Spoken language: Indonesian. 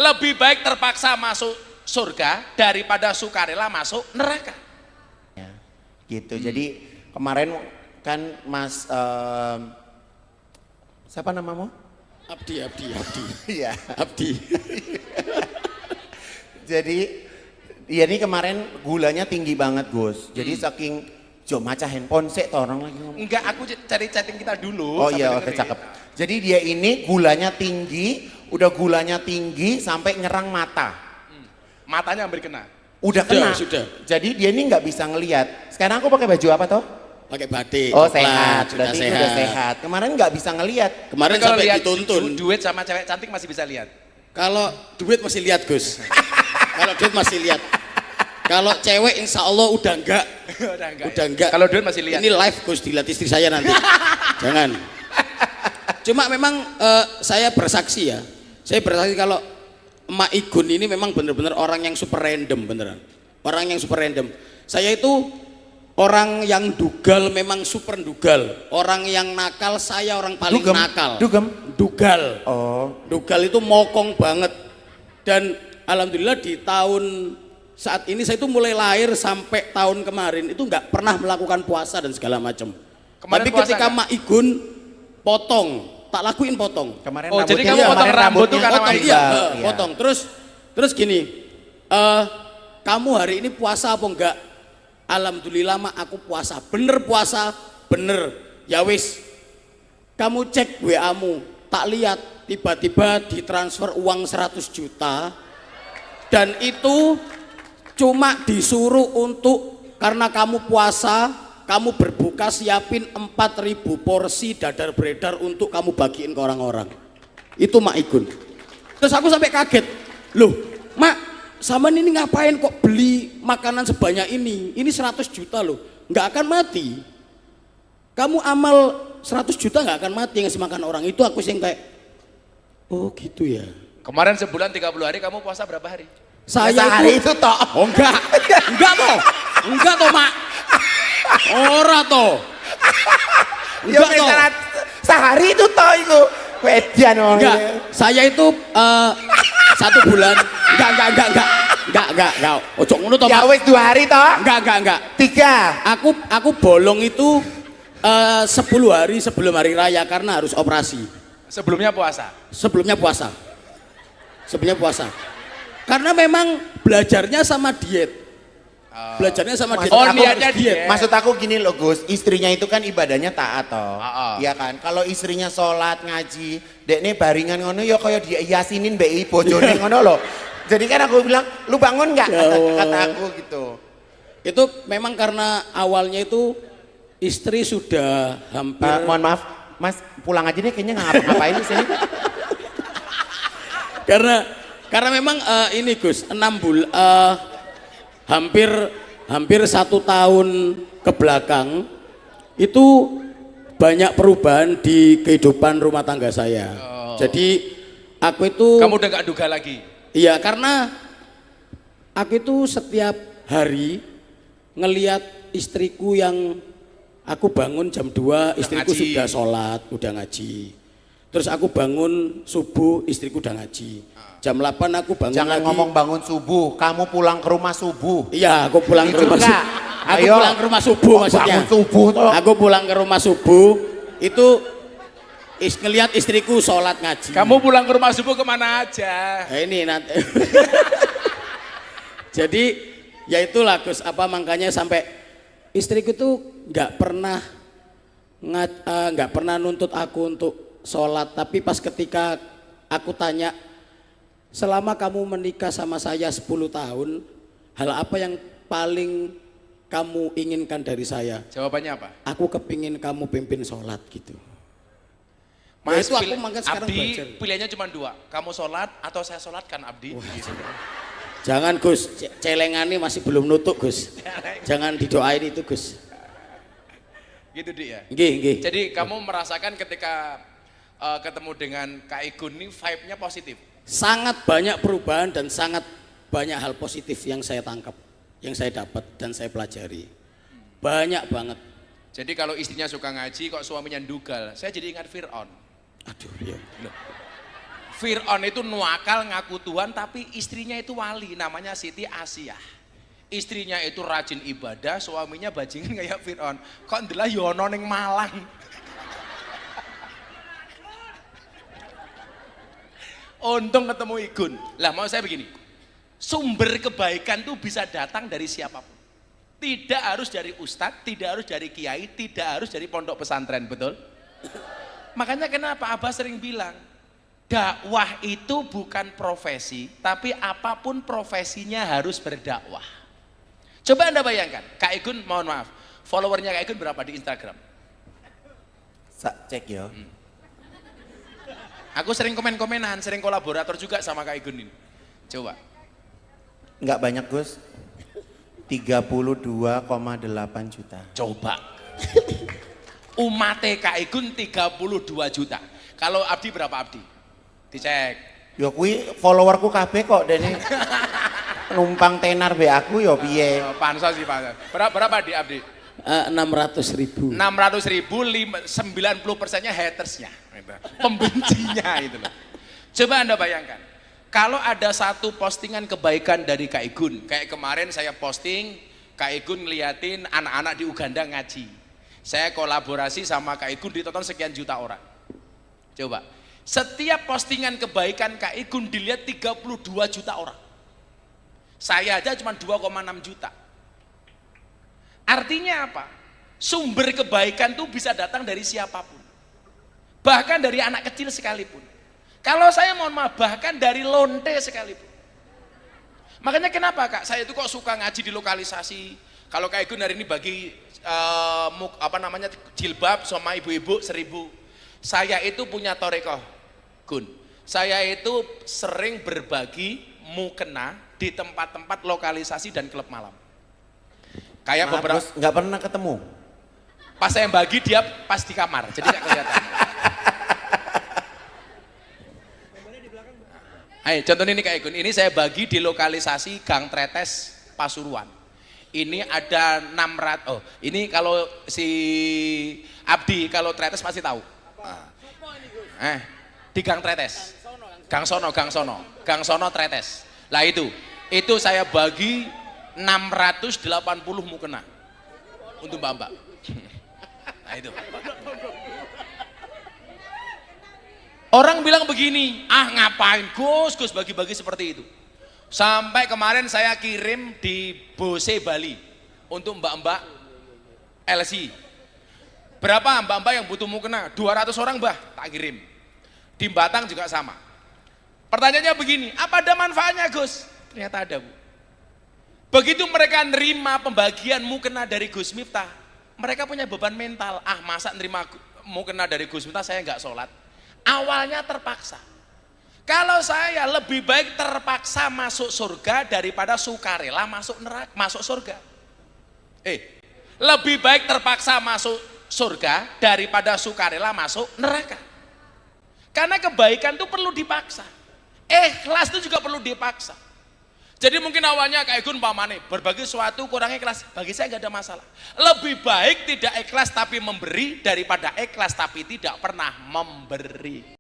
Lebih baik terpaksa masuk surga daripada sukarela masuk neraka. Ya, gitu. Jadi kemarin kan Mas siapa namamu? Abdi. Iya. Abdi. Jadi ya ini kemarin gulanya tinggi banget Gus. Jadi saking jo maca handphone sih orang lagi ngomong. Enggak, aku cari chatting kita dulu. Oh iya, oke cakep. Jadi dia ini gulanya tinggi, udah gulanya tinggi sampai nyerang mata. Matanya hampir kena. Udah kena. Sudah. Jadi dia ini nggak bisa ngelihat. Sekarang aku pakai baju apa toh? Pakai batik. Oh coklat, sehat, sudah berarti sehat. udah sehat. Kemarin nggak bisa ngelihat. Kemarin Tapi kalau sampai lihat dituntun. duit sama cewek cantik masih bisa lihat. Kalau duit masih lihat Gus. Kalau duit masih lihat. Kalau cewek insya Allah udah enggak. Udah enggak. Kalau duit masih lihat. Ini live Gus, dilihat istri saya nanti. Jangan. Cuma memang saya bersaksi ya. Saya bersaksi kalau Emak Igun ini memang benar-benar orang yang super random beneran. Orang yang super random. Saya itu orang yang dugal memang super dugal. Orang yang nakal saya orang paling Dugem. nakal. Dugal. Oh. Dugal itu mokong banget. Dan alhamdulillah di tahun saat ini saya itu mulai lahir sampai tahun kemarin itu nggak pernah melakukan puasa dan segala macam. Kemarin Tapi puasa ketika nggak? Mak Igun potong, tak lakuin potong. Kemarin Oh, jadi rambutnya- kamu potong kemarin rambut tuh rambutnya karena Potong Mak iya, iya. potong. Terus gini, kamu hari ini puasa apa enggak? Alhamdulillah mak aku puasa, bener. Ya wis, kamu cek WA-mu, tak lihat tiba-tiba ditransfer uang 100 juta dan itu cuma disuruh untuk karena kamu puasa, kamu berbuka siapin 4.000 porsi dadar beredar untuk kamu bagiin ke orang-orang. Itu Mak Igun. Terus aku sampai kaget, loh Mak, sama ini ngapain kok beli makanan sebanyak ini? Ini 100 juta loh, nggak akan mati. Kamu amal 100 juta nggak akan mati ngasih makan orang. Itu aku sih yang kayak, oh gitu ya. Kemarin sebulan 30 hari kamu puasa berapa hari? Saya sehari itu toh. oh enggak toh Mak. Ora toh. Ya Enggak toh. sehari itu toh itu. Wedian orang. Enggak, saya itu 1 bulan. Enggak. Ojo ngono toh, Ya Mak. wis 2 hari toh. Enggak. 3. Aku bolong itu 10 hari sebelum hari raya karena harus operasi. Sebelumnya puasa. Sebelumnya puasa. Karena memang belajarnya sama diet. Belajarnya sama diet. Oh, Aku niatnya harus diet. Maksud aku gini loh Gus, istrinya itu kan ibadahnya taat toh. Iya kan? Kalau istrinya sholat, ngaji, dekne baringan ngono ya kaya diyasinin mbek bojone ngono loh. Jadi kan aku bilang, lu bangun nggak? Kata aku gitu. Itu memang karena awalnya itu istri sudah hampir Mohon maaf, Mas pulang aja deh kayaknya nggak ngapa-ngapain di sini. karena memang ini Gus, hampir 1 tahun ke belakang itu banyak perubahan di kehidupan rumah tangga saya. Jadi aku itu Kamu udah gak duga lagi. iya, karena aku itu setiap hari ngelihat istriku yang aku bangun jam 2, istriku ngaji. sudah sholat, udah ngaji. Terus aku bangun subuh, istriku udah ngaji. Jam 8 aku bangun Jangan lagi. ngomong bangun subuh, kamu pulang ke rumah subuh. Iya, aku pulang ke Gitu rumah enggak? subuh. Aku Ayo. pulang ke rumah subuh maksudnya. Bangun subuh toh. Aku pulang ke rumah subuh itu ngelihat istriku sholat ngaji. Kamu pulang ke rumah subuh kemana aja? Nah, ini nanti. Jadi ya itulah Gus, apa makanya sampai istriku tuh nggak pernah nuntut aku untuk sholat, tapi pas ketika aku tanya, selama kamu menikah sama saya 10 tahun, hal apa yang paling kamu inginkan dari saya? Jawabannya apa? Aku kepingin kamu pimpin sholat gitu. Mas, itu aku makan sekarang Abdi belajar. pilihannya cuma 2, kamu sholat atau saya sholatkan Abdi. Gitu. Jangan Gus, celengannya masih belum nutuk Gus. Jangan didoain itu Gus. Gitu dia. Nggih. Jadi kamu merasakan ketika ketemu dengan Kak Igun ini vibe-nya positif. Sangat banyak perubahan dan sangat banyak hal positif yang saya tangkap, yang saya dapat dan saya pelajari. Banyak banget. Jadi kalau istrinya suka ngaji kok suaminya dugal, saya jadi ingat Fir'aun. Aduh ya. Fir'aun itu nuakal ngaku Tuhan tapi istrinya itu wali namanya Siti Asiyah. Istrinya itu rajin ibadah, suaminya bajingan kayak Fir'aun. Kok ndelah yono ning Malang. Untung ketemu Igun. Lah mau saya begini. Sumber kebaikan itu bisa datang dari siapapun. Tidak harus dari ustadz, tidak harus dari kiai, tidak harus dari pondok pesantren, betul? Makanya kenapa Abah sering bilang, dakwah itu bukan profesi, tapi apapun profesinya harus berdakwah. Coba Anda bayangkan, Kak Igun, mohon maaf, followernya Kak Igun berapa di Instagram? Cek ya. Aku sering komen-komenan, sering kolaborator juga sama Kak Igun ini. Coba. Enggak banyak Gus. 32,8 juta. Coba. Umate Kak Igun 32 juta. Kalau Abdi berapa Abdi? Dicek. Ya kui followerku kabeh kok dene. Numpang tenar be aku ya piye. Pansos sih pansos. Berapa di Abdi? 600.000. 600.000, 90%-nya hatersnya. Pembencinya itu loh. Coba Anda bayangkan. Kalau ada satu postingan kebaikan dari Kak Igun, kayak kemarin saya posting, Kak Igun ngeliatin anak-anak di Uganda ngaji. Saya kolaborasi sama Kak Igun ditonton sekian juta orang. Coba, setiap postingan kebaikan Kak Igun dilihat 32 juta orang. Saya aja cuma 2,6 juta. Artinya apa? Sumber kebaikan itu bisa datang dari siapapun. Bahkan dari anak kecil sekalipun. Kalau saya mohon maaf, bahkan dari lonte sekalipun. Makanya kenapa Kak, saya itu kok suka ngaji di lokalisasi. Kalau Kak Igun hari ini bagi jilbab sama ibu-ibu 1000. Saya itu punya torekoh, Gun. Saya itu sering berbagi mukena di tempat-tempat lokalisasi dan klub malam. Kayak Maaf, beberapa, nggak pernah ketemu. pas saya bagi dia pas di kamar, jadi nggak kelihatan. Ayo, contohnya ini Kak Igun, ini saya bagi di lokalisasi Gang Tretes Pasuruan. Ini ada 600, ini kalau si Abdi, kalau Tretes pasti tahu. Di Gang Tretes, Gang Sono Tretes. Lah itu saya bagi 680 mukena untuk mbak-mbak. Nah itu. Orang bilang begini, ngapain Gus bagi-bagi seperti itu. Sampai kemarin saya kirim di Bose Bali untuk mbak-mbak LC. Berapa mbak-mbak yang butuh mukena? 200 orang Mbah, tak kirim. Di Batang juga sama. Pertanyaannya begini, apa ada manfaatnya Gus? Ternyata ada Bu. Begitu mereka nerima pembagian mukena dari Gus Miftah, mereka punya beban mental. Masa nerima mukena dari Gus Miftah saya nggak sholat. Awalnya terpaksa. Kalau saya lebih baik terpaksa masuk surga daripada sukarela masuk neraka, masuk surga. Lebih baik terpaksa masuk surga daripada sukarela masuk neraka. Karena kebaikan itu perlu dipaksa. Ikhlas itu juga perlu dipaksa. Jadi mungkin awalnya Kak Igun pamane berbagi sesuatu kurang ikhlas, bagi saya nggak ada masalah. Lebih baik tidak ikhlas tapi memberi daripada ikhlas tapi tidak pernah memberi.